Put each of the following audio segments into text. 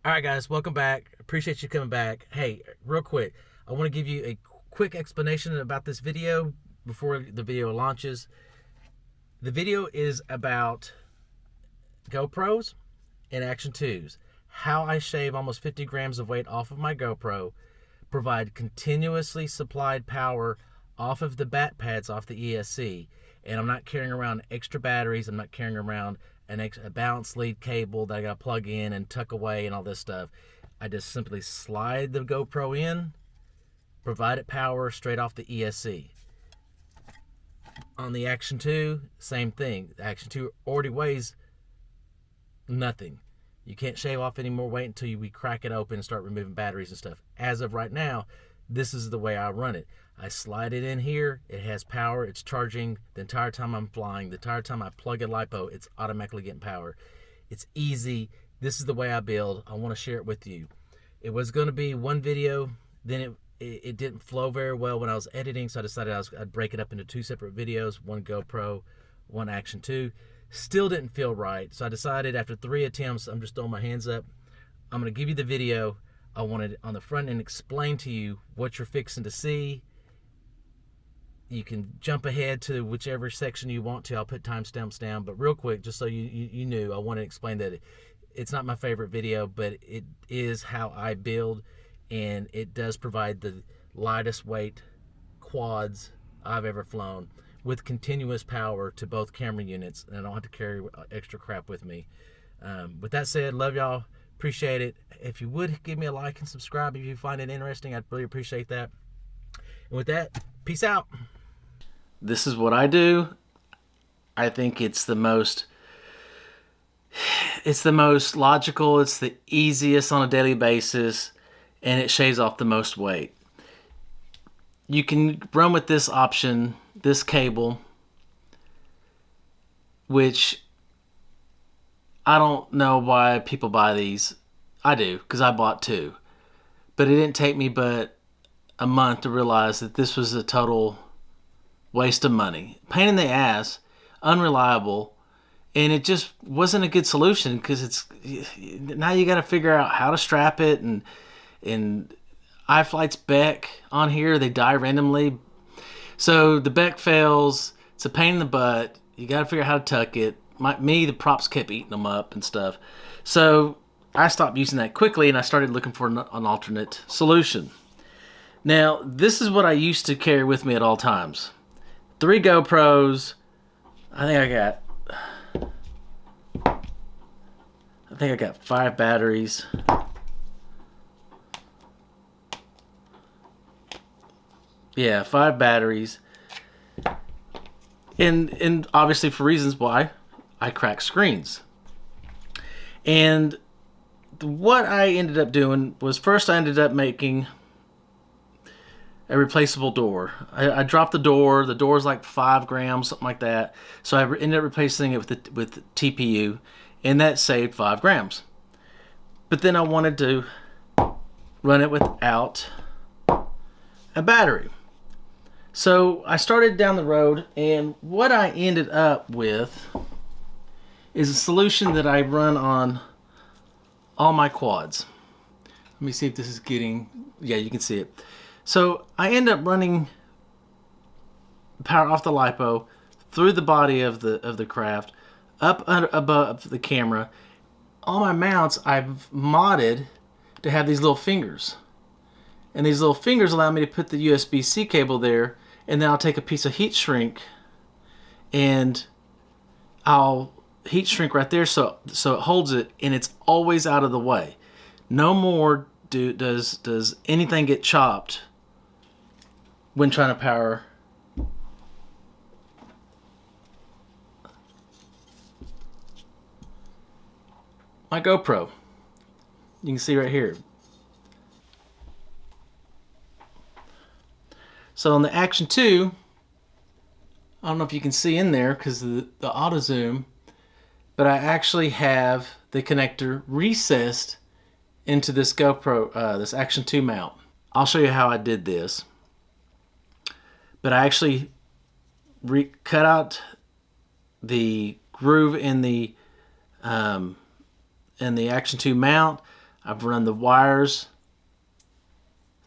All right, guys, welcome back. Appreciate you coming back. Hey, real quick, I want to give you a quick explanation about this video before the video launches. The video is about GoPros and Action 2s, how I shave almost 50 grams of weight off of my GoPro, provide continuously supplied power off of the bat pads off the ESC, and I'm not carrying around extra batteries. I'm not carrying around a balance lead cable that I got to plug in and tuck away and all this stuff. I just simply slide the GoPro in, provide it power straight off the ESC. On the Action 2, same thing. The Action 2 already weighs nothing. You can't shave off any more weight until we crack it open and start removing batteries and stuff. As of right now, this is the way I run it. I slide it in here, it has power, it's charging the entire time I'm flying. The entire time I plug a LiPo, it's automatically getting power. It's easy. This is the way I build. I want to share it with you. It was going to be one video, then it didn't flow very well when I was editing, so I decided I'd break it up into two separate videos, one GoPro, one Action 2. Still didn't feel right, so I decided after 3 attempts, I'm just throwing my hands up. I'm going to give you the video. I wanted on the front end explain to you what you're fixing to see. You can jump ahead to whichever section you want to. I'll put timestamps down, but real quick, just so you knew, I want to explain that it's not my favorite video, but it is how I build, and it does provide the lightest weight quads I've ever flown with continuous power to both camera units, and I don't have to carry extra crap with me. With that said, love y'all. Appreciate it. If you would, give me a like and subscribe if you find it interesting. I'd really appreciate that. And with that, peace out. This is what I do. I think it's the most logical, it's the easiest on a daily basis, and it shaves off the most weight. You can run with this option, this cable, which I don't know why people buy these. I do, because I bought 2. But it didn't take me but a month to realize that this was a total waste of money. Pain in the ass, unreliable, and it just wasn't a good solution because now you got to figure out how to strap it, and iFlight's Beck on here, they die randomly. So the Beck fails, it's a pain in the butt, you got to figure out how to tuck it. The props kept eating them up and stuff. So I stopped using that quickly and I started looking for an alternate solution. Now, this is what I used to carry with me at all times. 3 GoPros. I think I got 5 batteries. Yeah, 5 batteries. And obviously for reasons why I crack screens. And what I ended up doing was, first I ended up making a replaceable door. I dropped the door. The door's like 5 grams, something like that. So I ended up replacing it with TPU, and that saved 5 grams. But then I wanted to run it without a battery. So I started down the road, and what I ended up with is a solution that I run on all my quads. Let me see if this is getting, yeah, you can see it. So I end up running power off the LiPo through the body of the craft, up above the camera. All my mounts I've modded to have these little fingers. And these little fingers allow me to put the USB-C cable there, and then I'll take a piece of heat shrink and I'll heat shrink right there so it holds it, and it's always out of the way. No more does anything get chopped when trying to power my GoPro. You can see right here. So on the Action 2, I don't know if you can see in there because of the auto zoom, but I actually have the connector recessed into this GoPro, this Action 2 mount. I'll show you how I did this. But I actually cut out the groove in the Action 2 mount. I've run the wires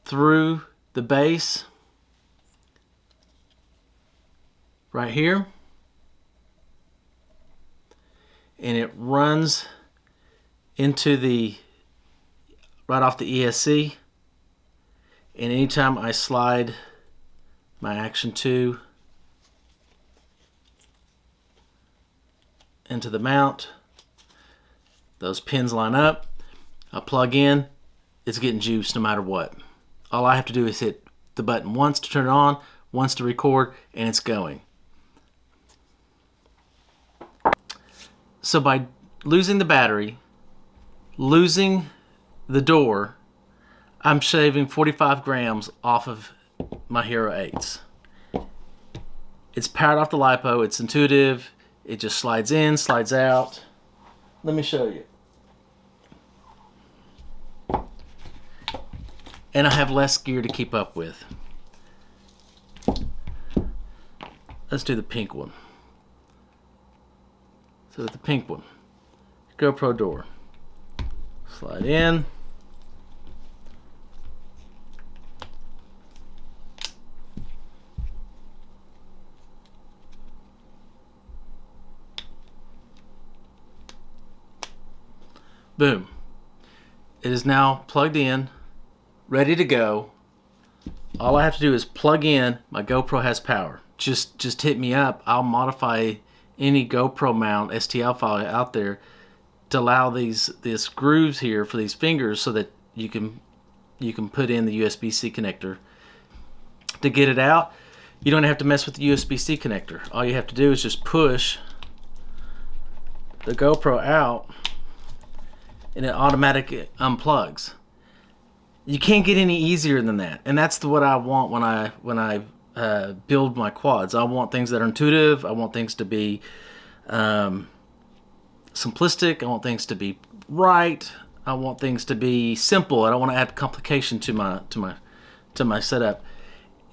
through the base right here, and it runs into the right off the ESC. And anytime I slide my Action 2 into the mount, those pins line up, I plug in, it's getting juice no matter what. All I have to do is hit the button once to turn it on, once to record, and it's going. So by losing the battery, losing the door, I'm shaving 45 grams off of my Hero 8s. It's powered off the LiPo, it's intuitive, it just slides in, slides out. Let me show you. And I have less gear to keep up with. Let's do the pink one. So the pink one, GoPro door. Slide in. Boom. It is now plugged in, ready to go. All I have to do is plug in. My GoPro has power. Just hit me up. I'll modify any GoPro mount STL file out there to allow these grooves here for these fingers so that you can put in the USB-C connector. To get it out, you don't have to mess with the USB-C connector. All you have to do is just push the GoPro out and it automatically unplugs. You can't get any easier than that, and that's what I want when I build my quads. I want things that are intuitive. I want things to be simplistic. I want things to be right. I want things to be simple. I don't want to add complication to my setup.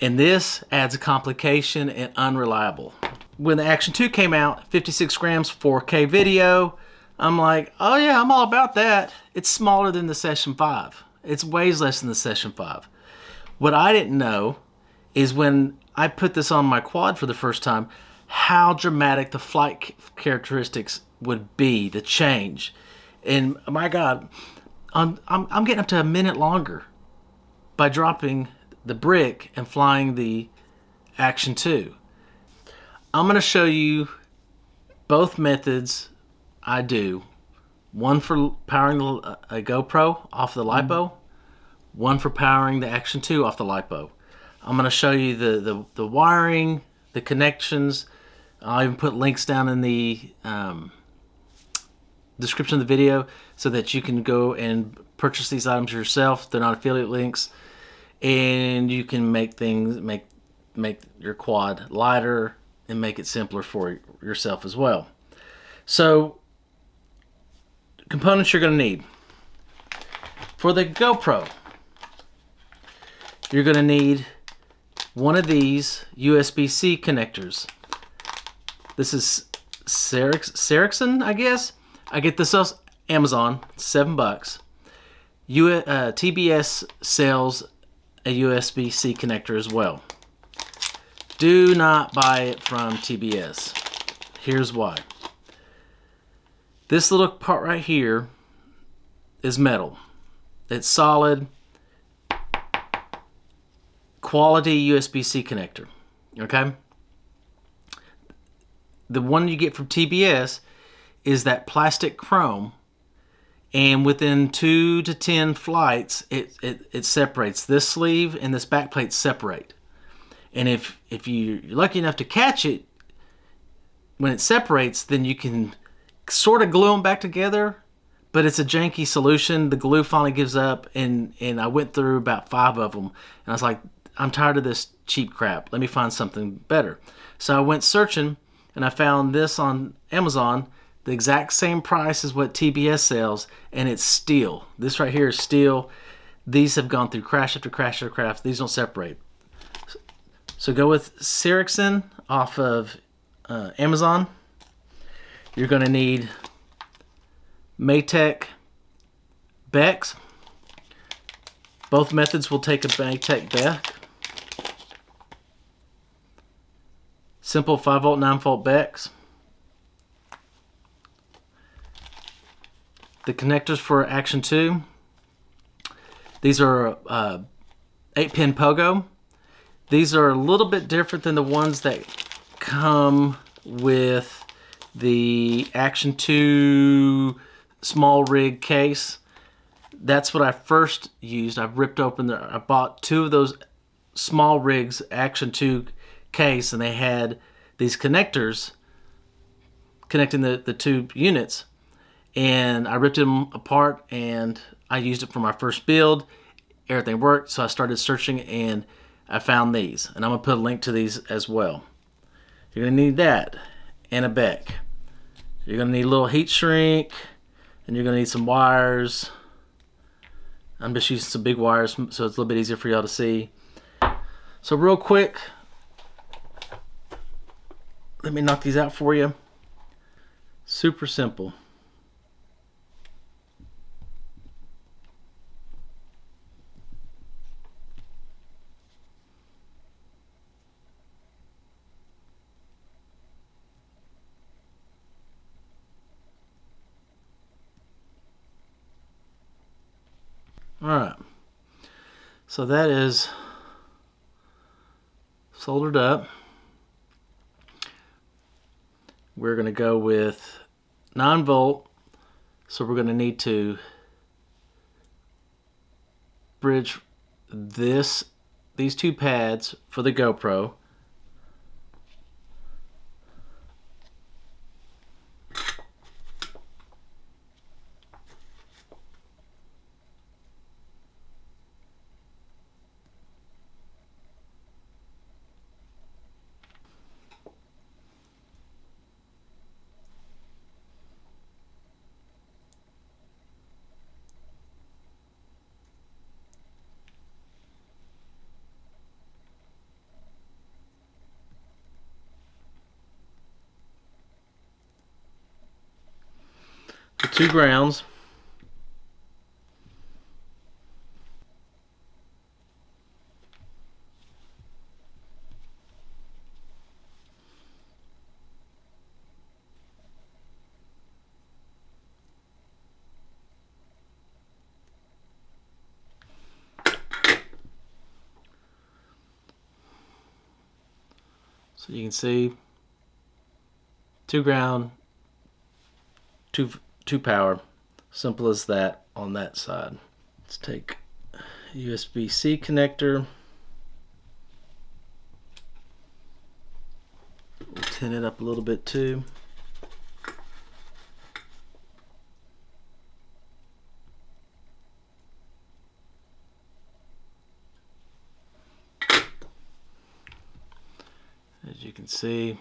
And this adds a complication and unreliable. When the Action 2 came out, 56 grams, 4K video, I'm like, oh yeah, I'm all about that. It's smaller than the Session 5. It weighs less than the Session 5. What I didn't know is when I put this on my quad for the first time, how dramatic the flight characteristics would be, the change. And my God, I'm getting up to a minute longer by dropping the brick and flying the Action 2. I'm going to show you both methods I do. One for powering a GoPro off the LiPo, one for powering the Action 2 off the LiPo. I'm going to show you the wiring, the connections. I'll even put links down in the description of the video so that you can go and purchase these items yourself. They're not affiliate links, and you can make things make your quad lighter and make it simpler for yourself as well. So, components you're going to need. For the GoPro, you're going to need one of these USB-C connectors. This is Sericsson, I guess. I get this off Amazon, $7. TBS sells a USB-C connector as well. Do not buy it from TBS. Here's why. This little part right here is metal. It's solid, quality USB-C connector. Okay? The one you get from TBS is that plastic chrome, and within 2 to 10 flights, it separates. This sleeve and this back plate separate. And if you're lucky enough to catch it, when it separates, then you can sort of glue them back together, but it's a janky solution. The glue finally gives up, and I went through about 5 of them, and I was like, I'm tired of this cheap crap. Let me find something better. So I went searching, and I found this on Amazon, the exact same price as what TBS sells, and it's steel. This right here is steel. These have gone through crash after crash after crash. These don't separate. So go with Sericsson off of Amazon. You're going to need Maytech Becks. Both methods will take a Magtech Beck. Simple 5-volt, 9-volt Becks. The connectors for Action 2. These are 8-pin pogo. These are a little bit different than the ones that come with the Action 2 small rig case. That's what I first used. I ripped open I bought 2 of those small rigs Action 2 case, and they had these connectors connecting the 2 units, and I ripped them apart and I used it for my first build. Everything worked, so I started searching and I found these, and I'm gonna put a link to these as well. You're gonna need that and a Beck. You're gonna need a little heat shrink, and you're gonna need some wires. I'm just using some big wires so it's a little bit easier for y'all to see. So real quick, let me knock these out for you. Super simple. Alright, so that is soldered up. We're going to go with 9-volt, so we're going to need to bridge these 2 pads for the GoPro. The 2 grounds. So you can see 2 ground, 2 power. Simple as that on that side. Let's take USB-C connector. We'll tin it up a little bit too. As you can see,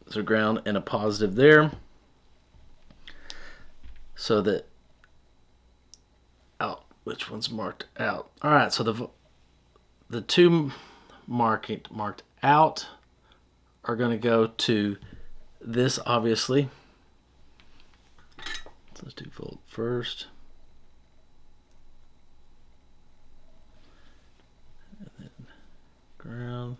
there's a ground and a positive there, so that out. Which one's marked out? All right, so the 2 marked out are going to go to this, obviously. So let's do volt first. And then ground.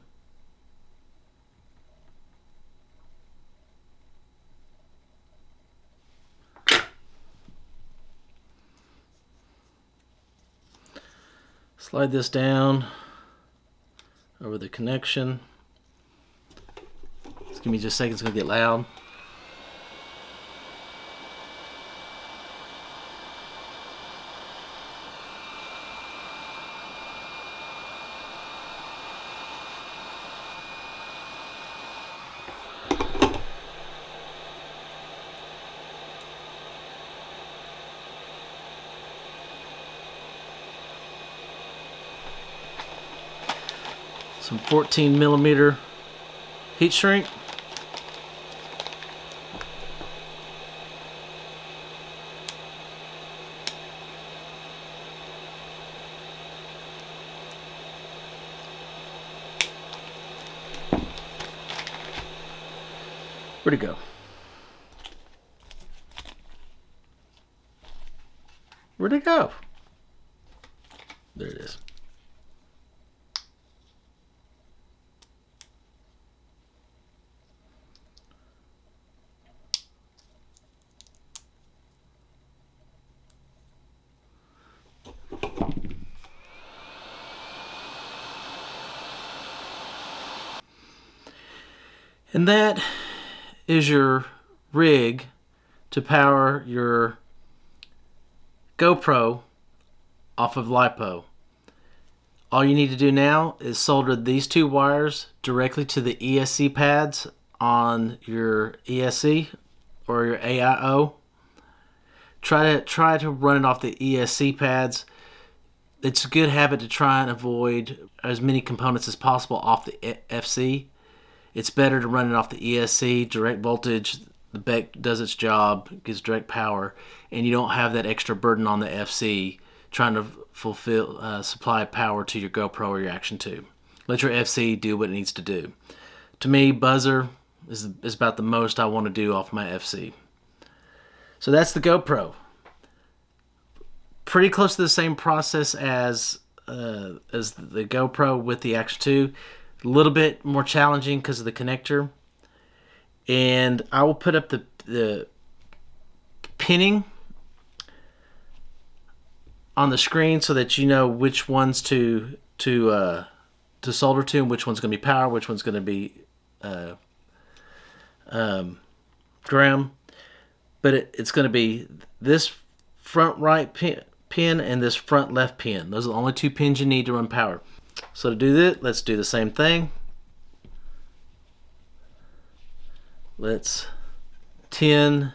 Slide this down over the connection. Just give me just a second, it's going to get loud. Some 14mm heat shrink. Where'd it go? Where'd it go? There it is. And that is your rig to power your GoPro off of LiPo. All you need to do now is solder these two wires directly to the ESC pads on your ESC or your AIO. Try to run it off the ESC pads. It's a good habit to try and avoid as many components as possible off the FC. It's better to run it off the ESC, direct voltage. The BEC does its job, gives direct power, and you don't have that extra burden on the FC trying to supply power to your GoPro or your Action 2. Let your FC do what it needs to do. To me, buzzer is about the most I want to do off my FC. So that's the GoPro. Pretty close to the same process as the GoPro with the Action 2. A little bit more challenging because of the connector. And I will put up the pinning on the screen so that you know which ones to solder to and which one's going to be power, which one's going to be ground. But it's going to be this front right pin and this front left pin. Those are the only two pins you need to run power. So to do that, let's do the same thing. Let's tin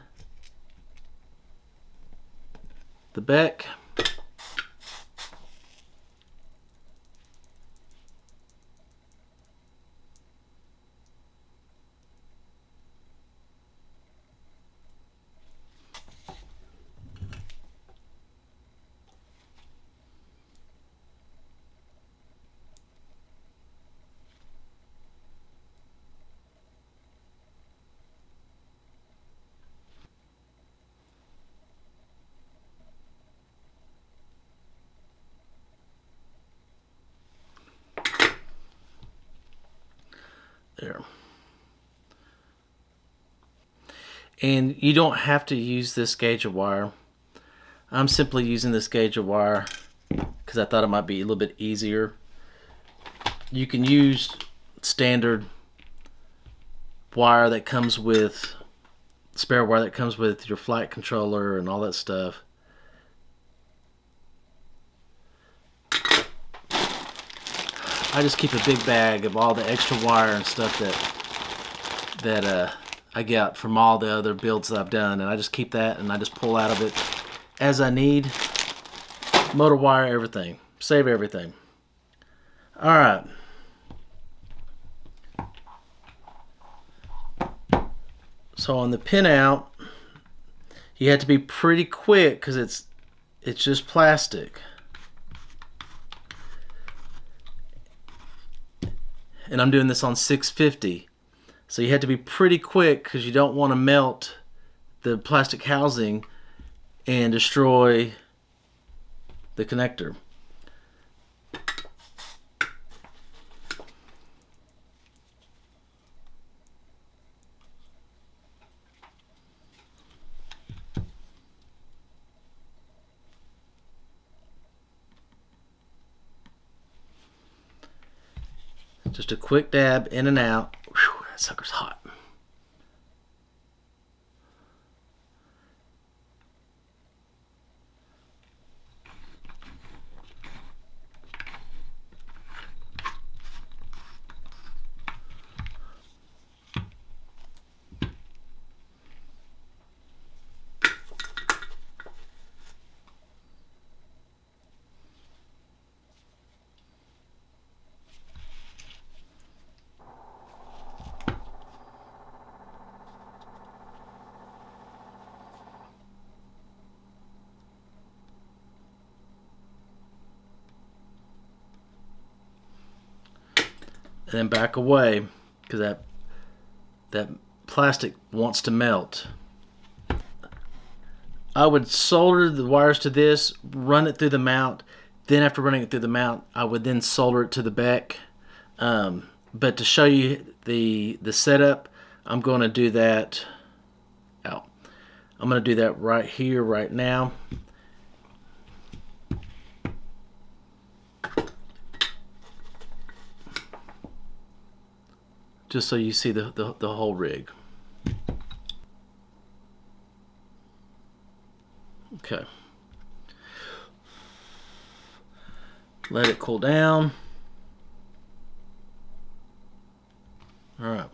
the BEC. There. And you don't have to use this gauge of wire. I'm simply using this gauge of wire because I thought it might be a little bit easier. You can use standard wire that comes with, spare wire that comes with your flight controller and all that stuff. I just keep a big bag of all the extra wire and stuff that I get from all the other builds that I've done, and I just keep that and I just pull out of it as I need. Motor wire, everything. Save everything. Alright. So on the pin out, you have to be pretty quick because it's just plastic. And I'm doing this on 650. So you have to be pretty quick because you don't want to melt the plastic housing and destroy the connector. Just a quick dab in and out. Whew, that sucker's hot. And then back away because that plastic wants to melt. I would solder the wires to this, run it through the mount. Then after running it through the mount, I would then solder it to the back. But to show you the setup, I'm going to do that. I'm going to do that right here, right now. Just so you see the whole rig. Okay. Let it cool down. All right.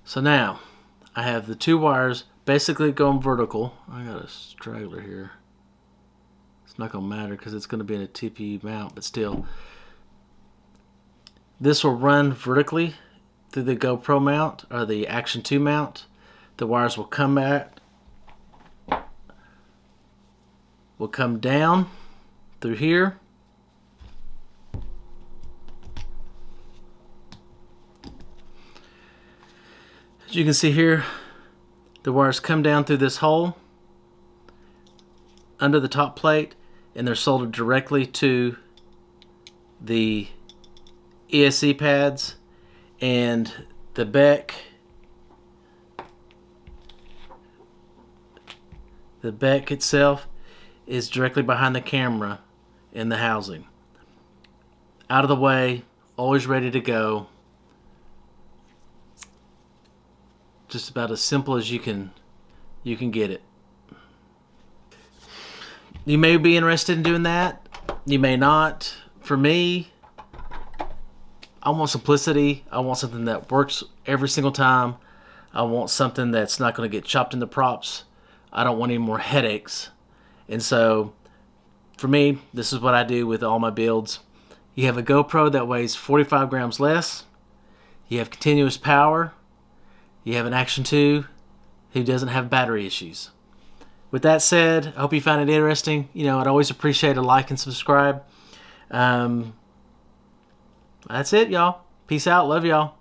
So now I have the two wires basically going vertical. I got a straggler here. It's not going to matter because it's going to be in a TPU mount, but still. This will run vertically through the GoPro mount or the Action 2 mount. The wires will come down through here. As you can see here, the wires come down through this hole under the top plate, and they're soldered directly to the ESC pads, and the back itself is directly behind the camera in the housing. Out of the way, always ready to go. Just about as simple as you can get it. You may be interested in doing that. You may not. For me, I want simplicity. I want something that works every single time. I want something that's not going to get chopped into props. I don't want any more headaches. And so, for me, this is what I do with all my builds. You have a GoPro that weighs 45 grams less. You have continuous power. You have an Action 2 who doesn't have battery issues. With that said, I hope you found it interesting. You know, I'd always appreciate a like and subscribe. That's it, y'all. Peace out. Love y'all.